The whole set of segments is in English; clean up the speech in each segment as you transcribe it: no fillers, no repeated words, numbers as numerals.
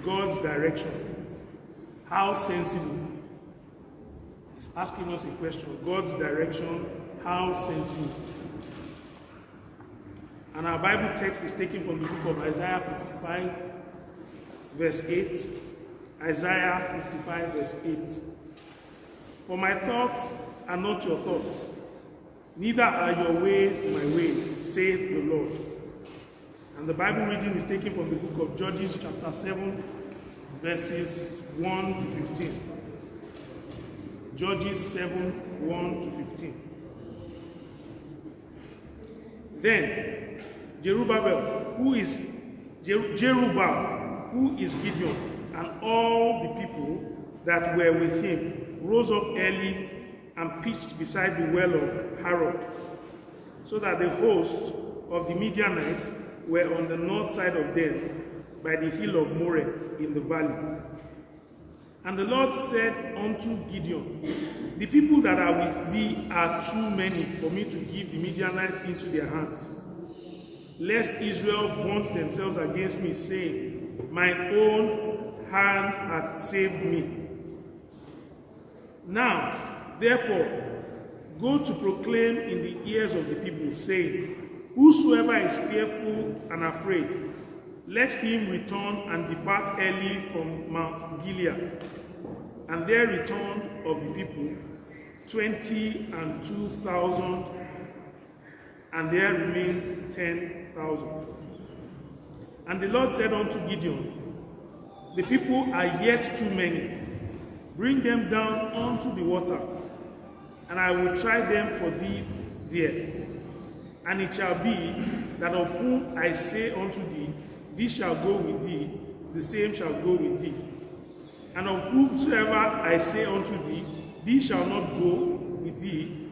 God's direction. How sensible? He's asking us a question. God's direction, how sensible? And our Bible text is taken from the book of Isaiah 55, verse 8. Isaiah 55, verse 8. For my thoughts are not your thoughts, neither are your ways my ways, saith the Lord. And the Bible reading is taken from the book of Judges, chapter 7, verses 1 to 15. Judges 7, 1 to 15. Then Jerubbaal, who is Gideon, and all the people that were with him rose up early and pitched beside the well of Harod, so that the host of the Midianites were on the north side of them, by the hill of Moreh in the valley. And the Lord said unto Gideon, the people that are with thee are too many for me to give the Midianites into their hands, lest Israel vaunt themselves against me, saying, mine own hand hath saved me. Now, therefore, go to proclaim in the ears of the people, saying, whosoever is fearful and afraid, let him return and depart early from Mount Gilead. And there returned of the people 22,000, and there remained 10,000. And the Lord said unto Gideon, the people are yet too many. Bring them down unto the water, and I will try them for thee there. And it shall be that of whom I say unto thee, this shall go with thee, the same shall go with thee. And of whomsoever I say unto thee, these shall not go with thee,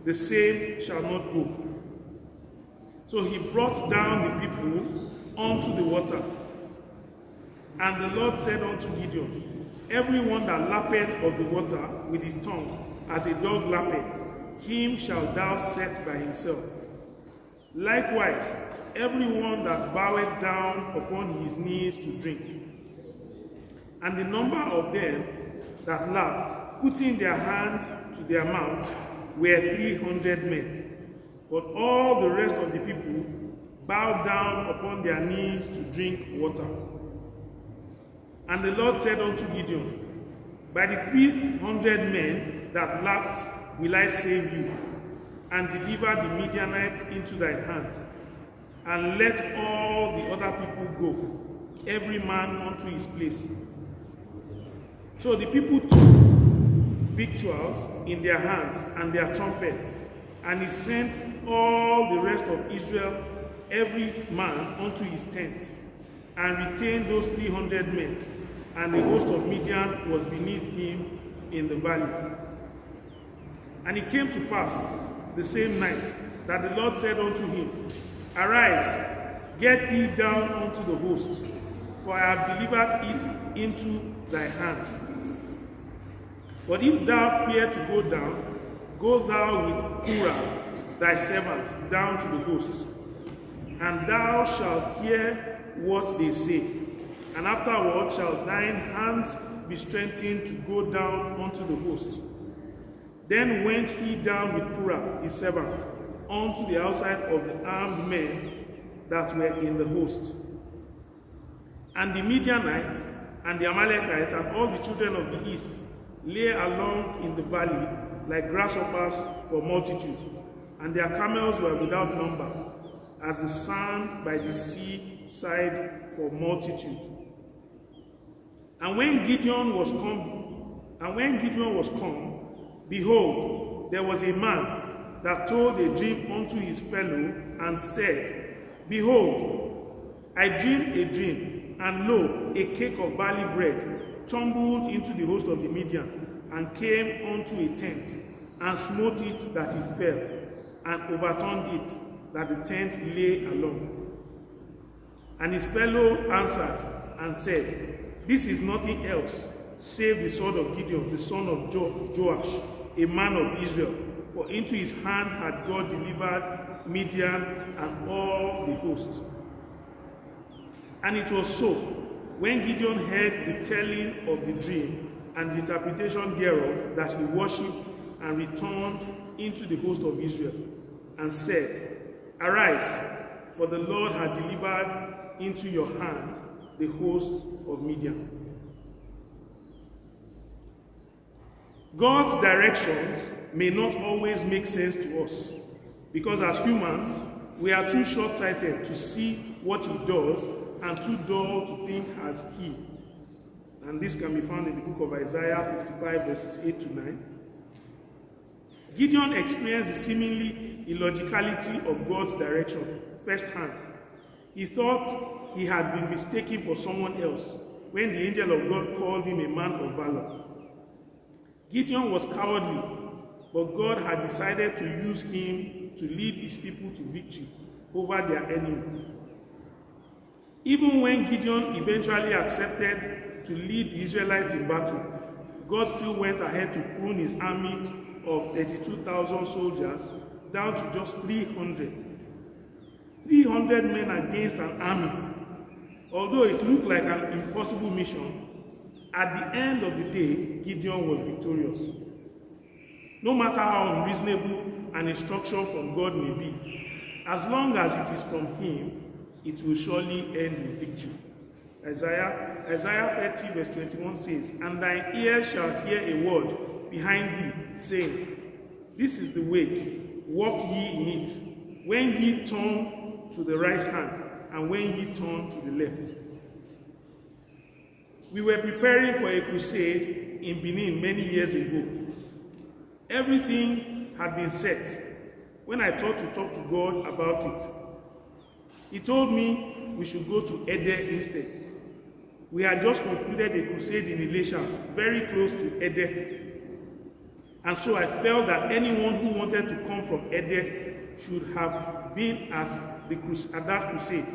the same shall not go. So he brought down the people unto the water. And the Lord said unto Gideon, every one that lappeth of the water with his tongue, as a dog lappeth, him shalt thou set by himself. Likewise, every one that boweth down upon his knees to drink. And the number of them that lapped, putting their hand to their mouth, were 300 men. But all the rest of the people bowed down upon their knees to drink water. And the Lord said unto Gideon, by the 300 men that lapped will I save you, and deliver the Midianites into thy hand. And let all the other people go, every man unto his place. So the people took victuals in their hands and their trumpets, and he sent all the rest of Israel, every man unto his tent, and retained those 300 men, and the host of Midian was beneath him in the valley. And it came to pass the same night that the Lord said unto him, arise, get thee down unto the host, for I have delivered it into thy hand. But if thou fear to go down, go thou with Purah thy servant down to the host, and thou shalt hear what they say, and afterward shall thine hands be strengthened to go down unto the host. Then went he down with Purah his servant unto the outside of the armed men that were in the host. And the Midianites and the Amalekites and all the children of the east lay along in the valley like grasshoppers for multitude, and their camels were without number, as the sand by the sea side for multitude. And when Gideon was come, behold, there was a man that told a dream unto his fellow, and said, behold, I dreamed a dream, and lo, a cake of barley bread tumbled into the host of the Midian, and came unto a tent, and smote it that it fell, and overturned it, that the tent lay along. And his fellow answered and said, this is nothing else, save the sword of Gideon, the son of Joash, a man of Israel, for into his hand had God delivered Midian and all the host. And it was so, When Gideon heard the telling of the dream and the interpretation thereof, that he worshipped and returned into the host of Israel, and said, Arise, for the Lord hath delivered into your hand the host of Midian. God's directions may not always make sense to us, because as humans, we are too short-sighted to see what he does and too dull to think as he. And this can be found in the book of Isaiah 55, verses 8 to 9. Gideon experienced the seemingly illogicality of God's direction firsthand. He thought he had been mistaken for someone else when the angel of God called him a man of valor. Gideon was cowardly, but God had decided to use him to lead his people to victory over their enemy. Even when Gideon eventually accepted to lead the Israelites in battle, God still went ahead to prune his army of 32,000 soldiers down to just 300. 300 men against an army. Although it looked like an impossible mission, at the end of the day, Gideon was victorious. No matter how unreasonable an instruction from God may be, as long as it is from him, it will surely end in victory. Isaiah 30 verse 21 says, And thine ears shall hear a word behind thee, saying, This is the way, walk ye in it, when ye turn to the right hand, and when ye turn to the left. We were preparing for a crusade in Benin many years ago. Everything had been set when I thought to talk to God about it. He told me we should go to Ede instead. We had just concluded a crusade in Elisha, very close to Ede. And so I felt that anyone who wanted to come from Ede should have been at that crusade.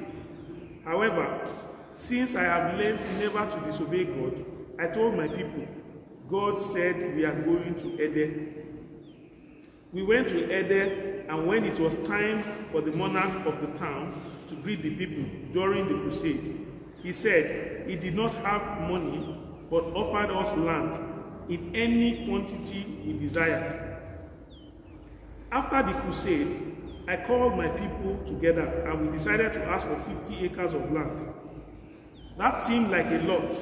However, since I have learned never to disobey God, I told my people, God said we are going to Ede. We went to Ede, and when it was time for the monarch of the town to greet the people during the crusade, he said he did not have money, but offered us land in any quantity we desired. After the crusade, I called my people together and we decided to ask for 50 acres of land. That seemed like a lot,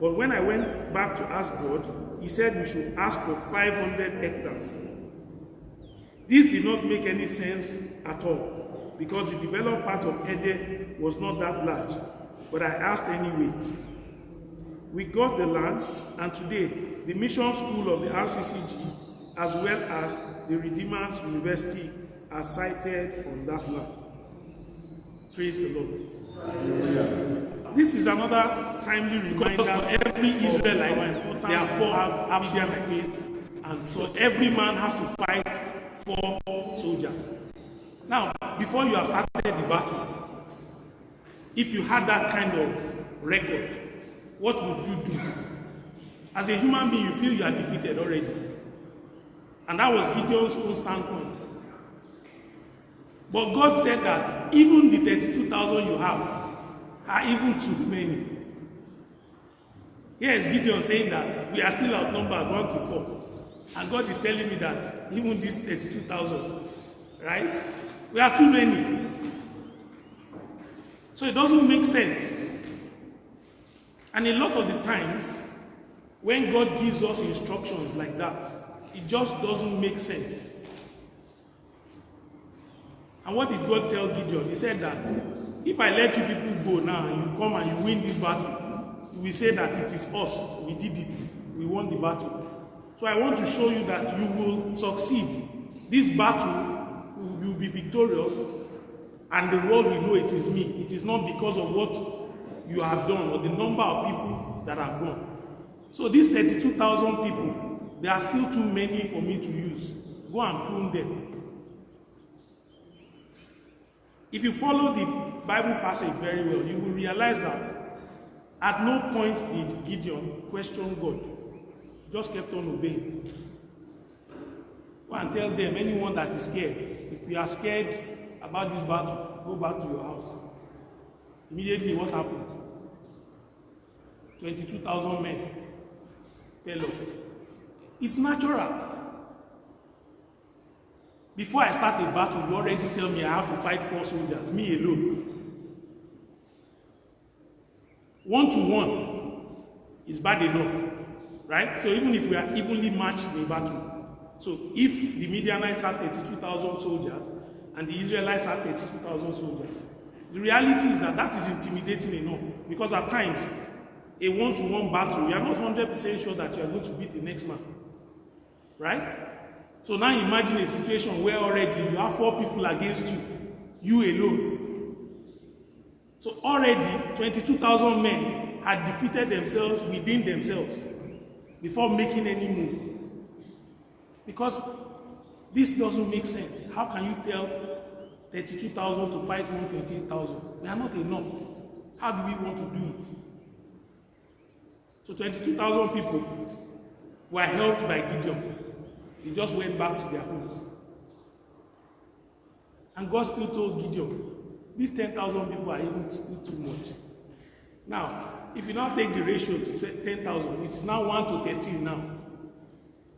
but when I went back to ask God, he said we should ask for 500 hectares. This did not make any sense at all, because the developed part of Ede was not that large, but I asked anyway. We got the land, and today, the mission school of the RCCG, as well as the Redeemer's University, are sited on that land. Praise the Lord. Hallelujah. This is another timely reminder for every Israelite, therefore, have absolute faith and trust. Every man has to fight for soldiers. Now, before you have started the battle, if you had that kind of record, what would you do? As a human being, you feel you are defeated already. And that was Gideon's own standpoint. But God said that even the 32,000 you have are even too many. Here is Gideon saying that we are still outnumbered 1 to 4. And God is telling me that even this 32,000, right? We are too many. So it doesn't make sense. And a lot of the times, when God gives us instructions like that, it just doesn't make sense. And what did God tell Gideon? He said that if I let you people go now and you come and you win this battle, you will say that it is us. We did it. We won the battle. So I want to show you that you will succeed. This battle, you will be victorious, and the world will know it is me. It is not because of what you have done or the number of people that have gone. So these 32,000 people, they are still too many for me to use. Go and prune them. If you follow the Bible passage very well, you will realize that at no point did Gideon question God. Just kept on obeying. Go and tell them, anyone that is scared, if you are scared about this battle, go back to your house. Immediately, what happened? 22,000 men fell off. It's natural. Before I start a battle, you already tell me I have to fight 4 soldiers, me alone. 1-to-1 is bad enough, right? So even if we are evenly matched in a battle, so if the Midianites had 32,000 soldiers and the Israelites had 32,000 soldiers, the reality is that that is intimidating enough, because at times, a 1-to-1 battle, you are not 100% sure that you are going to beat the next man, right? So now imagine a situation where already you have 4 people against you alone. So already 22,000 men had defeated themselves within themselves before making any move. Because this doesn't make sense. How can you tell 32,000 to fight 128,000? We are not enough. How do we want to do it? So 22,000 people were helped by Gideon. They just went back to their homes. And God still told Gideon, these 10,000 people are even still too much. Now, if you now take the ratio to 10,000, it is now 1 to 13 now.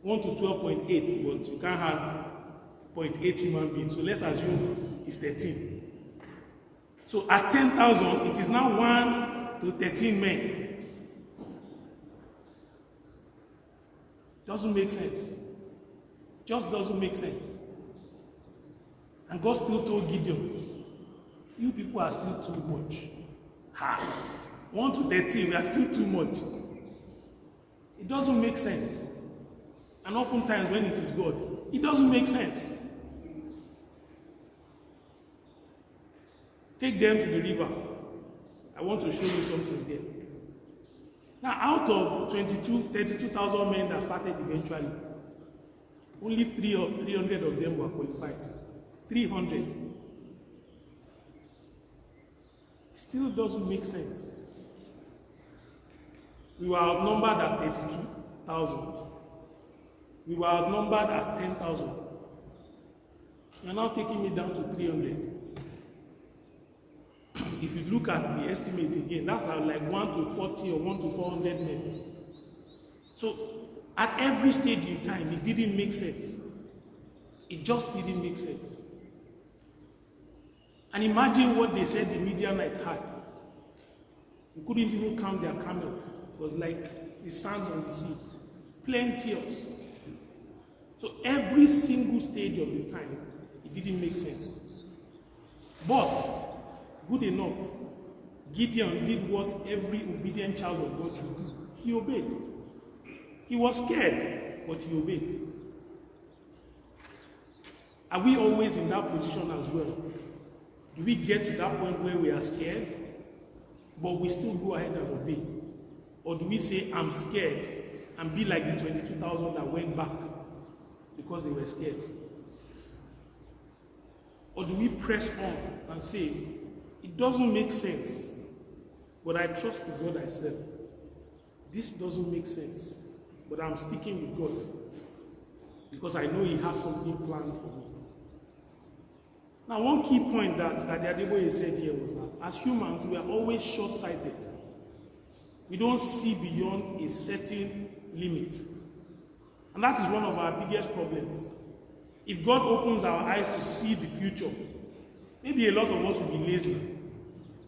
1 to 12.8, but you can't have 0.8 human beings. So let's assume it's 13. So at 10,000, it is now 1 to 13 men. Doesn't make sense. Just doesn't make sense. And God still told Gideon, you people are still too much. 1 to 13, we are still too much. It doesn't make sense. And oftentimes when it is God, it doesn't make sense. Take them to the river. I want to show you something there. Now, out of 32,000 men that started eventually, only 300 of them were qualified. 300. Still doesn't make sense. We were outnumbered at 32,000. We were outnumbered at 10,000. You're now taking me down to 300. If you look at the estimate again, that's like 1 to 40 or 1 to 400 men. So at every stage in time, it didn't make sense. It just didn't make sense. And imagine what they said the Midianites had. You couldn't even count their camels. It was like the sand on the sea. Plenteous. So every single stage of the time, it didn't make sense. But, good enough, Gideon did what every obedient child of God should do. He obeyed. He was scared, but he obeyed. Are we always in that position as well? Do we get to that point where we are scared, but we still go ahead and obey? Or do we say, I'm scared, and be like the 22,000 that went back because they were scared? Or do we press on and say, it doesn't make sense, but I trust the God I serve. This doesn't make sense, but I'm sticking with God because I know He has something planned for me. Now, one key point that Adeboye said here was that as humans, we are always short-sighted. We don't see beyond a certain limit. And that is one of our biggest problems. If God opens our eyes to see the future, maybe a lot of us will be lazy.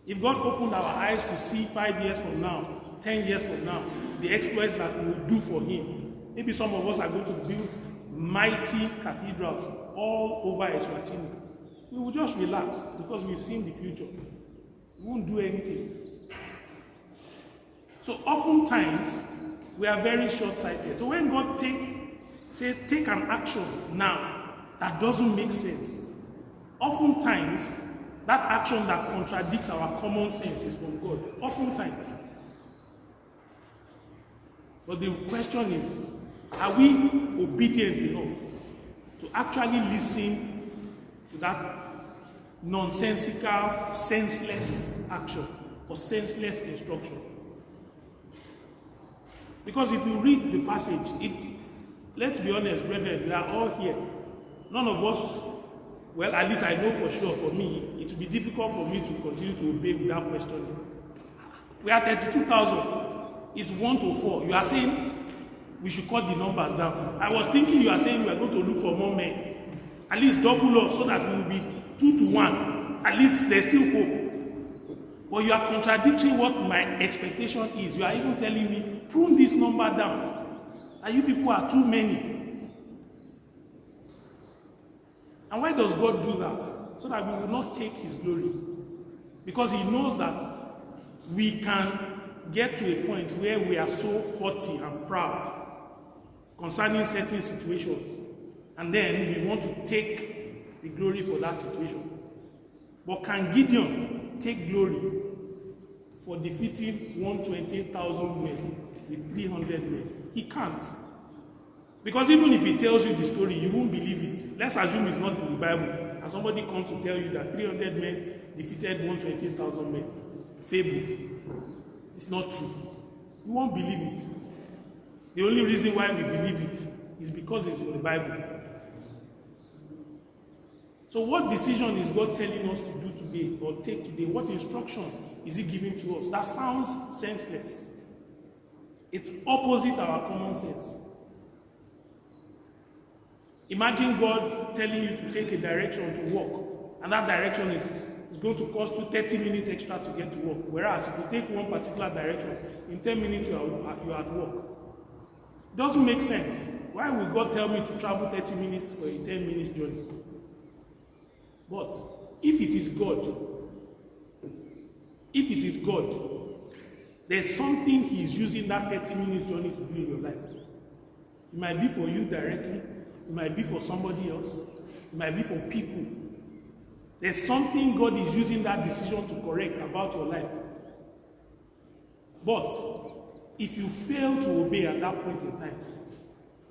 If God opened our eyes to see 5 years from now, 10 years from now, the exploits that we will do for Him, maybe some of us are going to build mighty cathedrals all over Eswatini. We will just relax because we've seen the future. We won't do anything. So oftentimes, we are very short-sighted. So when God says, take an action now that doesn't make sense, oftentimes, that action that contradicts our common sense is from God. Oftentimes. But the question is, are we obedient enough to actually listen to that nonsensical, senseless action or senseless instruction? Because if you read the passage, let's be honest, brethren, we are all here. None of us, well, at least I know for sure, for me, it will be difficult for me to continue to obey without questioning. We are 32,000. is 1 to 4. You are saying we should cut the numbers down. I was thinking you are saying we are going to look for more men. At least double us so that we will be 2 to 1. At least there's still hope. But you are contradicting what my expectation is. You are even telling me, prune this number down. And you people are too many. And why does God do that? So that we will not take his glory. Because he knows that we can get to a point where we are so haughty and proud concerning certain situations. And then we want to take the glory for that situation. But can Gideon take glory for defeating 128,000 men with 300 men? He can't. Because even if he tells you the story, you won't believe it. Let's assume it's not in the Bible, and somebody comes to tell you that 300 men defeated 128,000 men. Fable. It's not true. You won't believe it. The only reason why we believe it is because it's in the Bible. So what decision is God telling us to do today or take today? What instruction is he giving to us? That sounds senseless. It's opposite our common sense. Imagine God telling you to take a direction to walk, and that direction is going to cost you 30 minutes extra to get to work. Whereas if you take one particular direction, in 10 minutes you are at work. It doesn't make sense. Why will God tell me to travel 30 minutes for a 10 minutes journey? But if it is God, there's something he is using that 30 minutes journey to do in your life. It might be for you directly, it might be for somebody else, it might be for people. There's something God is using that decision to correct about your life. But if you fail to obey at that point in time,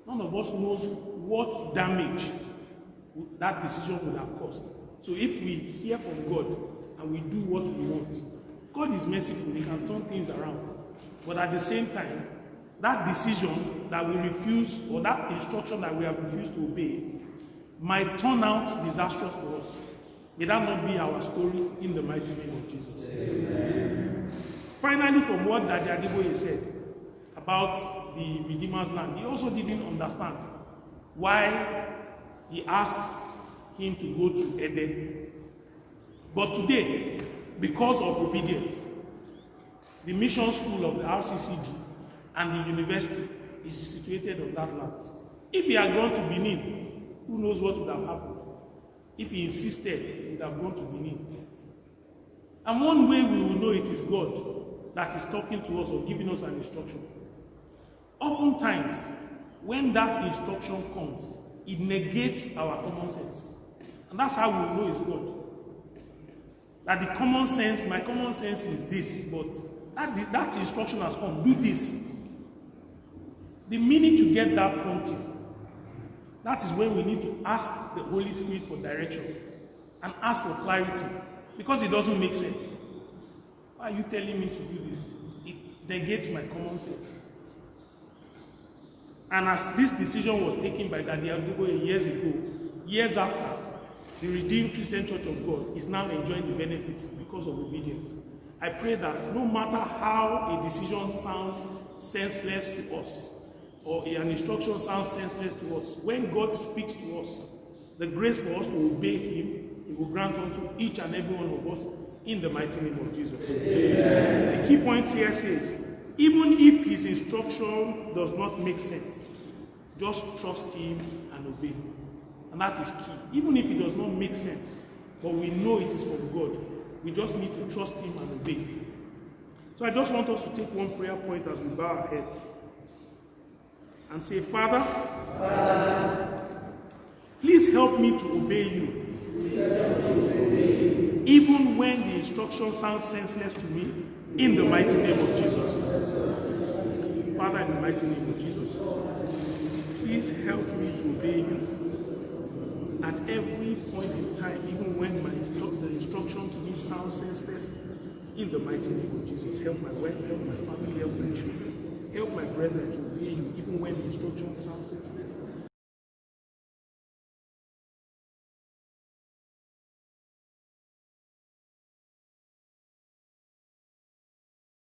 none of us knows what damage that decision would have caused. So if we hear from God and we do what we want, God is merciful, he can turn things around. But at the same time, that decision that we refuse, or that instruction that we have refused to obey, might turn out disastrous for us. May that not be our story, in the mighty name of Jesus. Amen. Finally, from what Daddy Adeboye said about the Redeemer's land, he also didn't understand why he asked him to go to Eden. But today, because of obedience, the mission school of the RCCG and the university is situated on that land. If he had gone to Benin, who knows what would have happened? If he insisted, he would have gone to Benin. And one way we will know it is God that is talking to us or giving us an instruction. Oftentimes, when that instruction comes, it negates our common sense. And that's how we know it's God. That the common sense, my common sense is this, but that instruction has come, do this. The minute you get that prompting, that is when we need to ask the Holy Spirit for direction and ask for clarity, because it doesn't make sense. Why are you telling me to do this? It negates my common sense. And as this decision was taken by Daddy Adeboye years ago, years after, the Redeemed Christian Church of God is now enjoying the benefits because of obedience. I pray that no matter how a decision sounds senseless to us, or an instruction sounds senseless to us, when God speaks to us, the grace for us to obey him, he will grant unto each and every one of us in the mighty name of Jesus. Amen. The key point here says, even if his instruction does not make sense, just trust him and obey. And that is key. Even if it does not make sense, but we know it is from God, we just need to trust him and obey. So I just want us to take one prayer point as we bow our heads and say, Father, please help me to obey you. Even when the instruction sounds senseless to me, in the mighty name of Jesus. Father, in the mighty name of Jesus, please help me to obey you at every point in time, even when the instruction to me sounds senseless, in the mighty name of Jesus. Help my wife, help my family, help my children, help my brethren to obey you, even when the instruction sounds senseless.